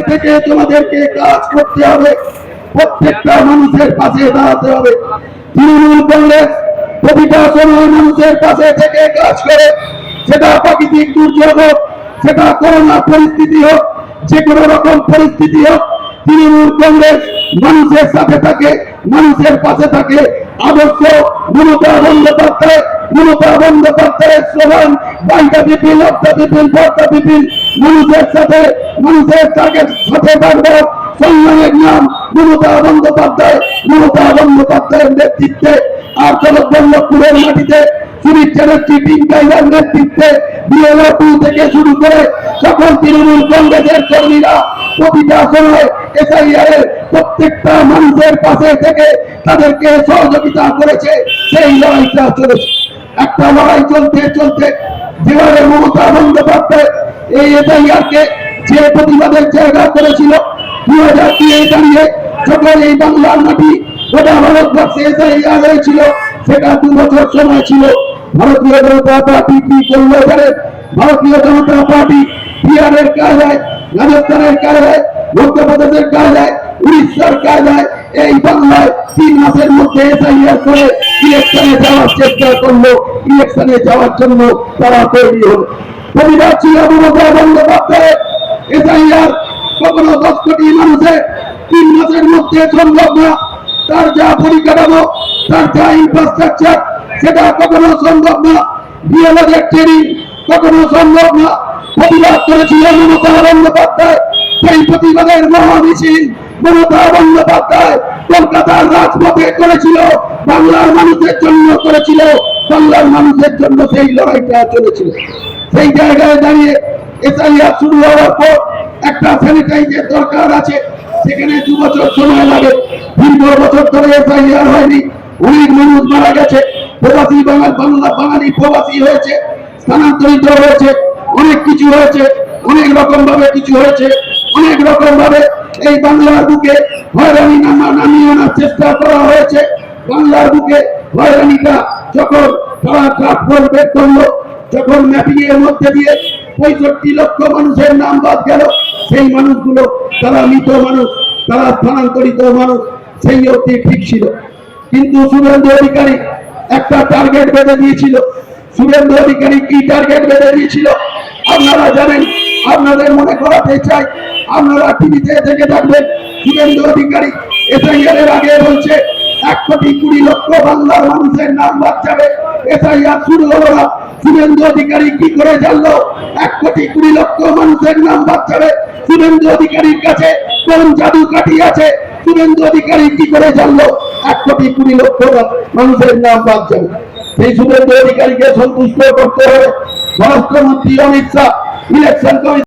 থেকে তোমাদেরকে কাজ করতে হবে, প্রত্যেকটা মানুষের পাশে দাঁড়াতে হবে। তৃণমূল কংগ্রেস প্রতিটা সময় মানুষের পাশে থেকে কাজ করে, সেটা প্রাকৃতিক দুর্যোগ হোক, সেটা করোনা পরিস্থিতি হোক, যে কোনো রকম পরিস্থিতি হোক, তৃণমূল কংগ্রেস মানুষের সাথে থাকে, মানুষের পাশে থাকে। আদর্শ মমতা বন্দ্যোপাধ্যায়ের স্লোগান বাইটা বিপিন অর্থা বিপিন ভর্তা বিপিন, মানুষের সাথে মানুষের সাথে থাকবে। সংগ্রামের নাম মমতা বন্দ্যোপাধ্যায়ের নেতৃত্বে আর বল্লভপুরের মাটিতে সুনীল চ্যাটার্জি টিঙ্কাইলার নেতৃত্বে বিএলও থেকে শুরু করে সকল তৃণমূল কংগ্রেসের কর্মীরা প্রতিটা সময় এসআইআর এর প্রত্যেকটা মানুষের পাশে থেকে তাদেরকে সহযোগিতা করেছে। সেই লড়াইটা চলেছে। একটা লড়াই চলতে চলতে যেভাবে মমতা বন্দ্যোপাধ্যায় এই এসআইআর কে যে প্রতিবাদের জায়গা করেছিল, 2002 দাঁড়িয়ে যখন এই বাংলার মাটি গোটা ভারতবর্ষে এসআইআর হয়েছিল, সেটা 2 বছর সময় ছিল। ভারতীয় জনতা পার্টি কি করলো জানেন? ভারতীয় জনতা পার্টি বিহারের কায়দায়, রাজস্থানের কায়দায়, মধ্যপ্রদেশের কায়দায়, উড়িষ্যার কায়দায় এই বাংলায় 3 মাসের মধ্যে এসআইআর করে ইলেকশনে যাওয়ার চেষ্টা করলো। ইলেকশনে যাওয়ার জন্য তারা তৈরি হলো। প্রতিবাদ ছিল মমতা বন্দ্যোপাধ্যায়, এসআইআর কখনো 10 কোটি মানুষের 3 মাসের মধ্যে সম্ভব না। তার যা পরিকাঠামো, তার যা ইনফ্রাস্ট্রাকচার, সেটা কখনো সম্ভব না। বিএলওদের ট্রেনিং কখনো সম্ভব না। প্রতিবাদ করেছিল মমতা বন্দ্যোপাধ্যায়। সেই প্রতিবাদের মহামিছিল মমতা বন্দ্যোপাধ্যায় কলকাতার রাজপথে করেছিল, বাংলার মানুষের জন্য করেছিল। বাংলার মানুষের জন্য সেই লড়াইটা চলেছিল। সেই জায়গায় দাঁড়িয়ে এসআইআর শুরু হওয়ার পর একটা স্যানিটাইজের দরকার আছে, সেখানে 2 বছর সময় লাগে। দীর্ঘ বছর ধরে এসআইআর হয়নি, অনেক মানুষ মারা গেছে। প্রবাসী বাঙালি প্রবাসী হয়েছে, স্থানান্তরিত হয়েছে, অনেক কিছু হয়েছে, অনেক রকম ভাবে কিছু হয়েছে। অনেক রকম ভাবে এই বাংলার বুকে হয়রানি নামিয়ে আনার চেষ্টা করা হয়েছে। বাংলার বুকে হয়রানিটা যখন তারা ট্রান্সফার বের করলো, যখন ম্যাপিং এর মধ্যে দিয়ে 65 লক্ষ মানুষের নাম বাদ গেল, সেই মানুষগুলো তারা মৃত মানুষ, তারা স্থানান্তরিত মানুষ, সেই অবধি ঠিক ছিল। কিন্তু শুভেন্দু অধিকারী একটা টার্গেট বেঁধে দিয়েছিল। শুভেন্দু অধিকারী কি টার্গেট বেঁধে দিয়েছিল আপনারা জানেন? আপনাদের মনে করাতে চাই, আপনারা টিভিতে দেখে থাকবেন। শুভেন্দু অধিকারী এসআইআর এর আগে বলছে 1,20,00,000 বাংলার মানুষের নাম বাদ যাবে। এসআইআর শুরু হলো না, শুভেন্দু অধিকারী কি করে জানলো 1,20,00,000 মানুষের নাম বাদ যাবে? শুভেন্দু অধিকারীর কাছে কোন জাদু কাঠি আছে? শুভেন্দু অধিকারী কি করে জানলো 1,20,00,000 মানুষের নাম বাদ যাবে? সেই শুভেন্দু অধিকারীকে সন্তুষ্ট করতে হবে। স্বরাষ্ট্রমন্ত্রী অমিত শাহ ইলেকশন